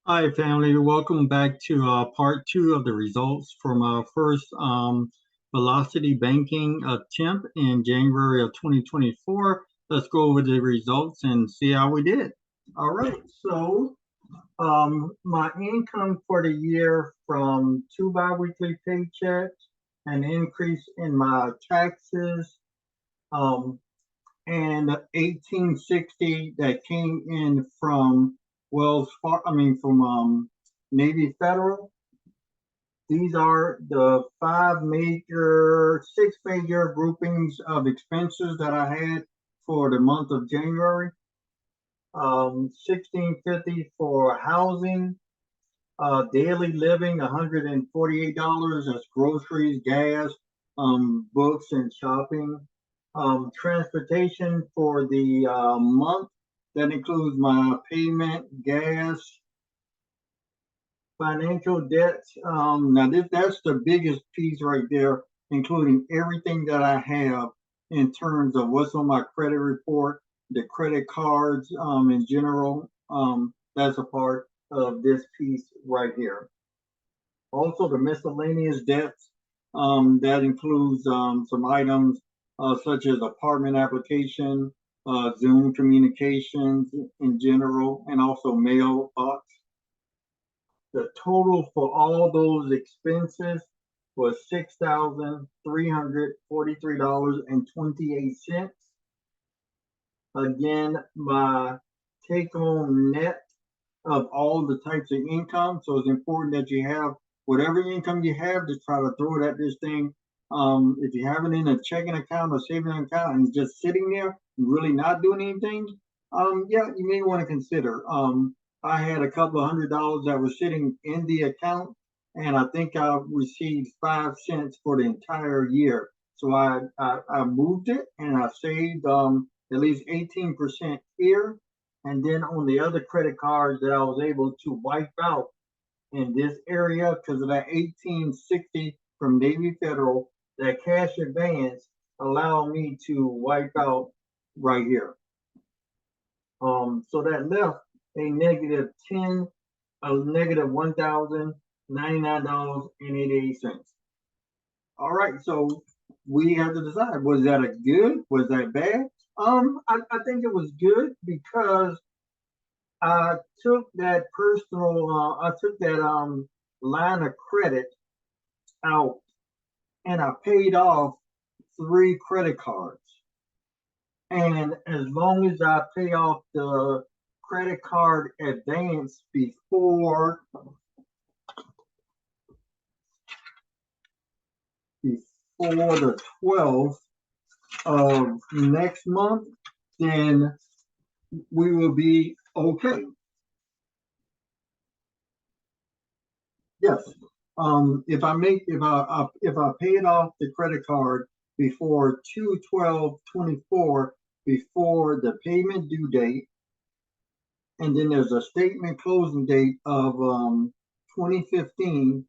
Hi, family. Welcome back to part two of the results from our first velocity banking attempt in January of 2024. Let's go over the results and see how we did. All right. So, my income for the year from two biweekly paychecks, an increase in my taxes, um, and 1860 that came in from from Navy Federal. These are the six major groupings of expenses that I had for the month of January. 1650 for housing, daily living, $148. That's groceries, gas, books, and shopping. Transportation for the month. That includes my payment, gas, financial debts. Now that's the biggest piece right there, including everything that I have in terms of what's on my credit report, the credit cards in general. That's a part of this piece right here. Also, the miscellaneous debts. That includes some items such as apartment application, Zoom communications in general, and also mailbox. The total for all those expenses was $6,343.28. Again, my take-home net of all the types of income. So it's important that you have whatever income you have to try to throw it at this thing. If you have it in a checking account or saving account and it's just sitting there, really not doing anything, yeah, you may want to consider. I had a couple of $100 that was sitting in the account, and I think I received 5 cents for the entire year. So I moved it and I saved at least 18% here. And then on the other credit cards that I was able to wipe out in this area because of that 1860 from Navy Federal, that cash advance allowed me to wipe out right here. So that left a negative $1,099.88. All right, so we have to decide: was that a good? Was that bad? I think it was good because I took that line of credit out and I paid off 3 credit cards. And as long as I pay off the credit card advance before the 12th of next month, then we will be okay. Yes. If I paid off the credit card before 2/12/24, before the payment due date, and then there's a statement closing date of 2015,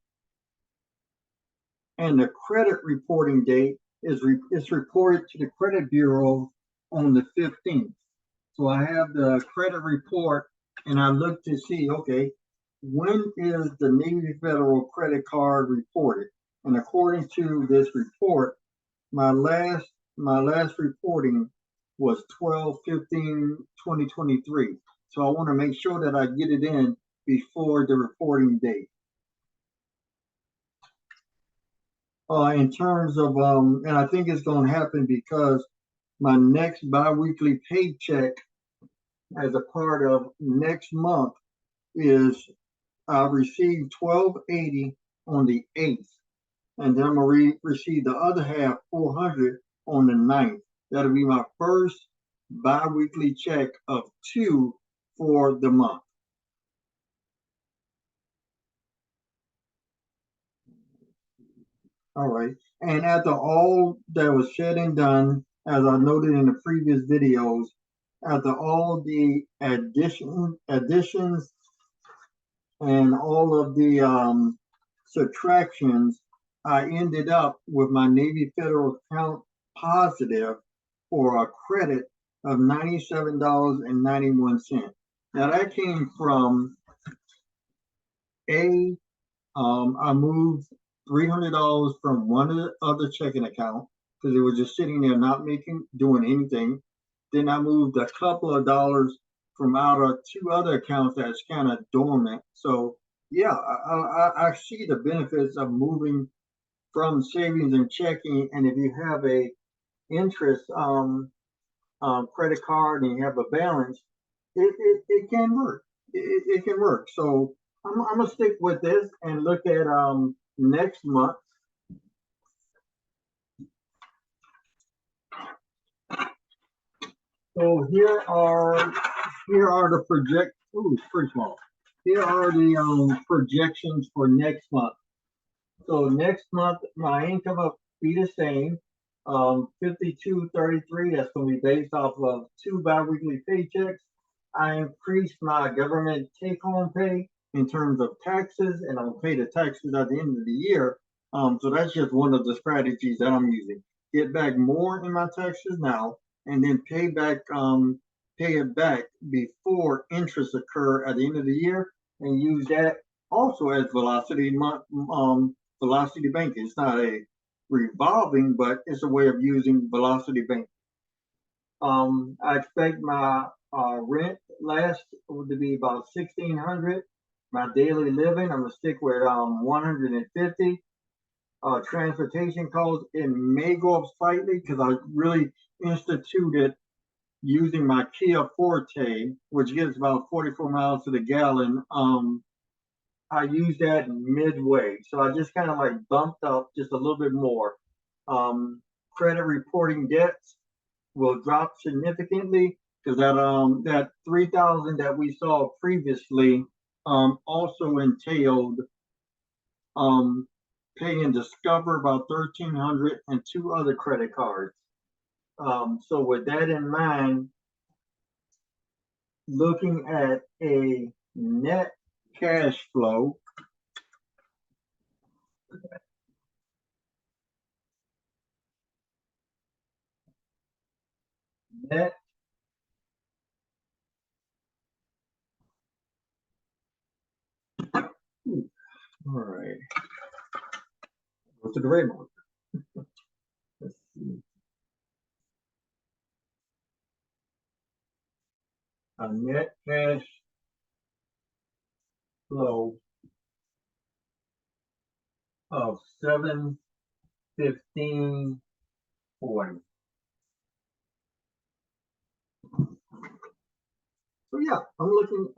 and the credit reporting date is reported to the credit bureau on the 15th. So I have the credit report, and I look to see, okay, when is the Navy Federal credit card reported? And according to this report, my last reporting was 12/15/2023. So I want to make sure that I get it in before the reporting date. In terms of, and I think it's going to happen because my next biweekly paycheck as a part of next month is I received $1,280 on the 8th, and then I'm gonna receive the other half, 400, on the 9th. That'll be my first biweekly check of 2 for the month. All right, and after all that was said and done, as I noted in the previous videos, after all the additions and all of the subtractions, I ended up with my Navy Federal account positive for a credit of $97.91. Now that came from I moved $300 from one of the other checking account because it was just sitting there not doing anything. Then I moved a couple of dollars from out of two other accounts that's kind of dormant. So yeah, I see the benefits of moving from savings and checking. And if you have a interest credit card and you have a balance, it can work. It can work. So I'm gonna stick with this and look at next month. So here are the project. Oh, it's pretty small. Here are the projections for next month. So next month, my income will be the same, 5233. That's going to be based off of two biweekly paychecks. I increased my government take-home pay in terms of taxes, and I'll pay the taxes at the end of the year. So that's just one of the strategies that I'm using. Get back more in my taxes now, and then pay it back before interest occur at the end of the year, and use that also as velocity banking. It's not a revolving, but it's a way of using velocity banking. I expect my rent last to be about 1,600. My daily living, I'm gonna stick with 150. Transportation costs, it may go up slightly because I really instituted using my Kia Forte, which gives about 44 miles to the gallon. I use that midway. So I just kind of like bumped up just a little bit more. Credit reporting debts will drop significantly because that 3,000 that we saw previously also entailed paying Discover about 1,300 and two other credit cards. So with that in mind, looking at a net cash flow, net all right, go to the red mark. Let's see. A net cash flow of 715.40. So yeah, I'm looking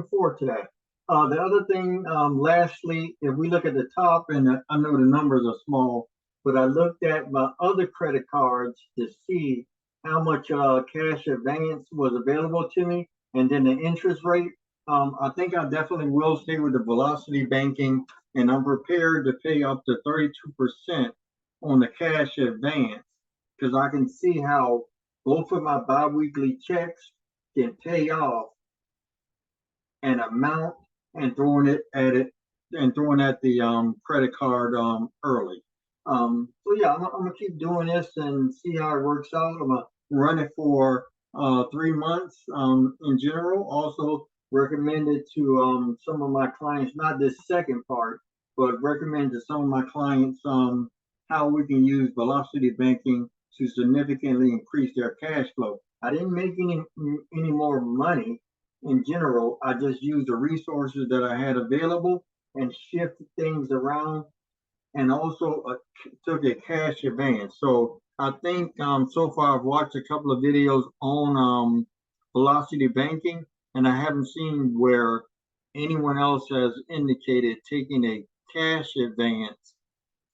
forward to that. The other thing, lastly, if we look at the top, and I know the numbers are small, but I looked at my other credit cards to see how much cash advance was available to me, and then the interest rate. I think I definitely will stay with the velocity banking, and I'm prepared to pay up to 32% on the cash advance because I can see how both of my biweekly checks can pay off an amount and throwing at the credit card early. So yeah, I'm gonna keep doing this and see how it works out. I'm gonna run it for 3 months in general. Also recommended to some of my clients, not this second part, but recommend to some of my clients how we can use velocity banking to significantly increase their cash flow. I didn't make any more money in general. I just used the resources that I had available and shifted things around, and also took a cash advance. So I think so far I've watched a couple of videos on velocity banking, and I haven't seen where anyone else has indicated taking a cash advance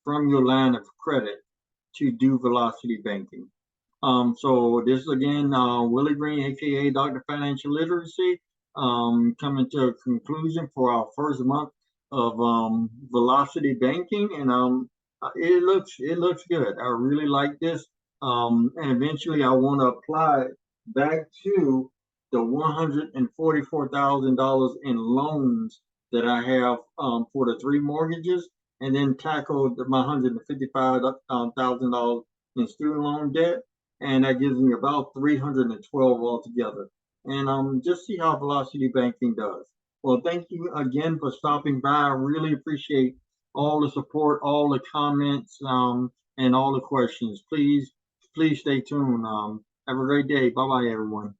from your line of credit to do velocity banking. So this is again Willie Green, aka Dr. Financial Literacy, coming to a conclusion for our first month of velocity banking, and it looks good. I really like this, and eventually I want to apply it back to the $144,000 in loans that I have for the three mortgages, and then tackle my $155,000 in student loan debt, and that gives me about 312 altogether. And just see how velocity banking does. Well, thank you again for stopping by. I really appreciate all the support, all the comments, and all the questions. Please stay tuned. Have a great day. Bye bye, everyone.